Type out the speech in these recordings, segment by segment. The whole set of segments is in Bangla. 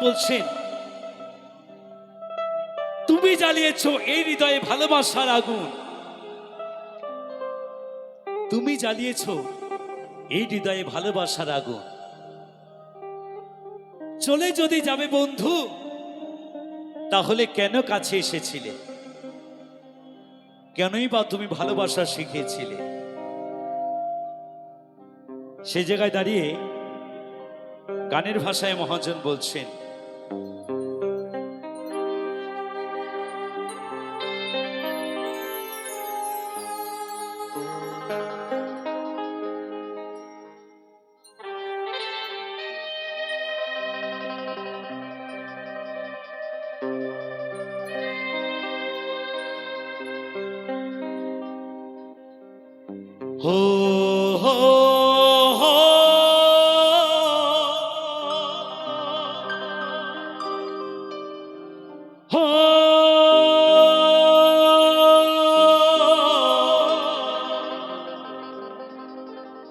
বলছেন, তুমি জ্বালিয়েছো এই হৃদয়ে ভালোবাসার আগুন, তুমি জ্বালিয়েছো এই হৃদয়ে ভালোবাসার আগুন। চলে যদি যাবে বন্ধু, তাহলে কেন কাছে এসেছিলে? কেনই বা তুমি ভালোবাসা শিখিয়েছিলে? সে জায়গায় দাঁড়িয়ে গানের ভাষায় মহাজন বলছেন, হো হো হো হো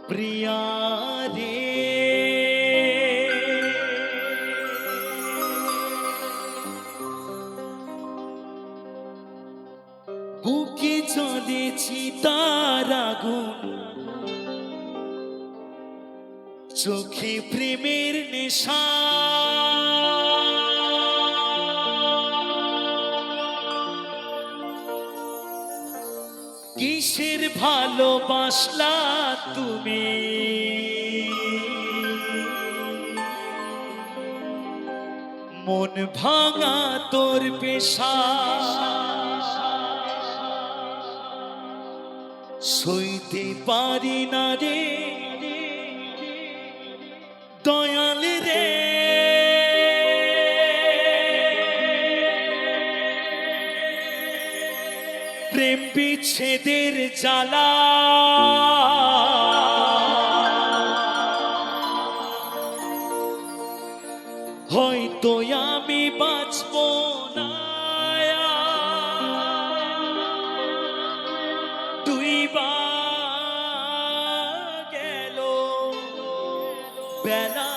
প্রিয়া রে, বুকে জ্বলেছি তার আগুন, চোখে প্রেমের নেশা, কিসের ভালোবাসলা তুমি? মন ভাঙা তোর পেশা, সইতে পারি না রে দয়াল রে, প্রেম বিচ্ছেদের জ্বালা, হয়তো আমি বাঁচব না, তুই বা গেল বেলা।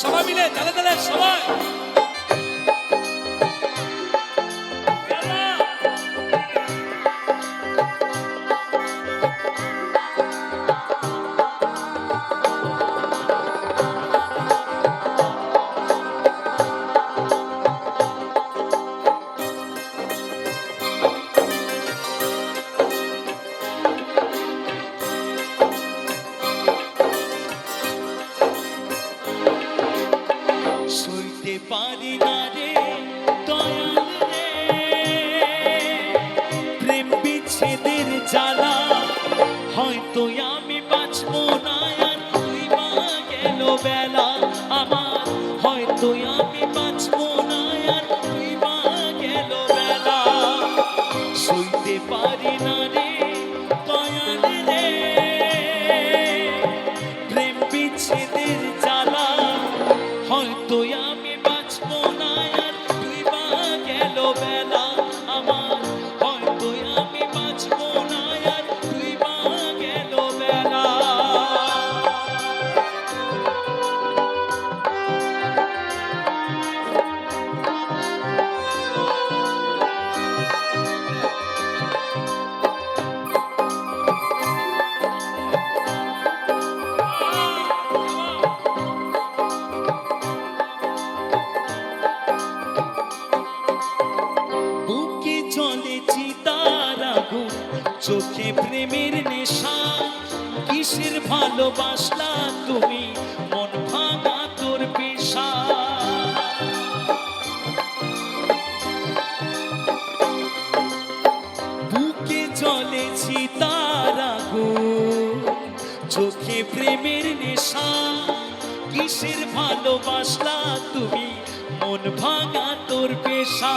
সবাই মিলে তালে তালে সবাই পারি না রে দয়াল রে, প্রেম বিচ্ছেদের জ্বালা, হয়তো আমি বাঁচব না আর তুই বা গেল বেলা আমার, হয়তো আমি বাঁচব না আর তুই বা গেল বেলা, সইতে পারি না রে দয়াল রে, প্রেম বিচ্ছেদের জ্বালা, হয়তো আমি বাঁচব না আর তুই বা গেল বেলা আমার, হয়তো আমি বাঁচব না আর তুই বা গেল বেলা। চোখে প্রেমের নেশা, কিসের ভালোবাসলা তুমি? মন ভাঙা তোর পেশা, বুকে জ্বলেছি তার আগুন, চোখে প্রেমের নেশা, কিসের ভালোবাসলা তুমি? মন ভাঙা তোর পেশা,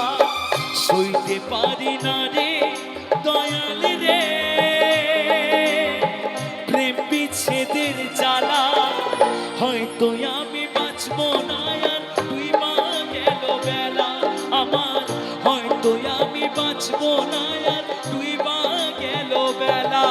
সইতে পারি না রে দয়াল রে, প্রেম বিচ্ছেদের জ্বালা, হয় হয়তো আমি বাঁচবো না আর তুই মা গেল বেলা আমার, হয়তো আমি বাঁচবো না আর তুই মা গেল বেলা।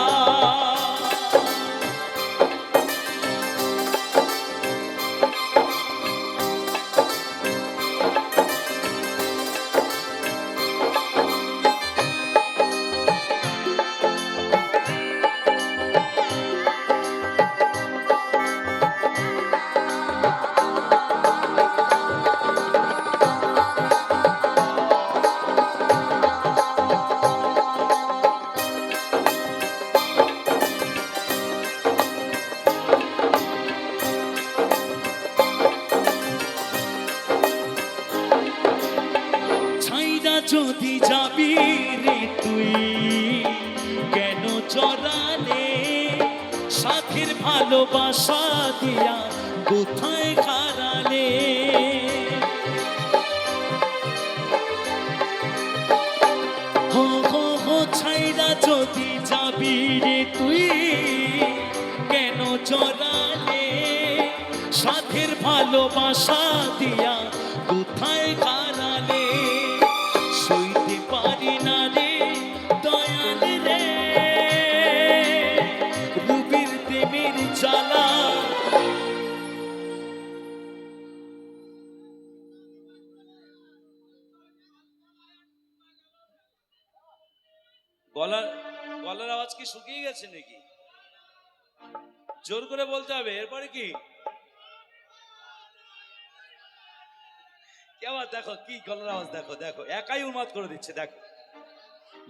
ছাইরা যদি যাবি রে তুই কেন জড়ালে, সাথীর ভালোবাসা দিয়া কোথায় হারালে। হো হো হো ছাইরা যদি যাবি রে তুই কেন জড়ালে, সাথীর ভালোবাসা দিয়া কোথায় হারালে। সইতে পারি না রে দয়াল রে রুবির প্রেমের জ্বালা। গলার গলার আওয়াজ কি শুকিয়ে গেছে নাকি? জোর করে বলতে হবে, এরপরে কি? আবার দেখো কি গলার আওয়াজ, দেখো দেখো একাই উন্মাদ করে দিচ্ছে, দেখো।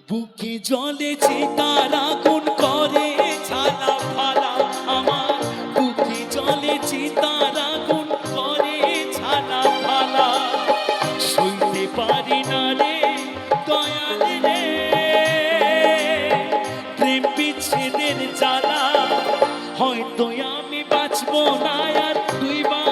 বুকে জলে চিতার আগুন করে ঝালা ফালা আমার, বুকে জলে চিতার আগুন করে ঝালা ফালা। সইতে পারি না রে দয়াল রে প্রেম বিচ্ছেদের জ্বালা, হয়তো আমি বাঁচবো না আর তুই বা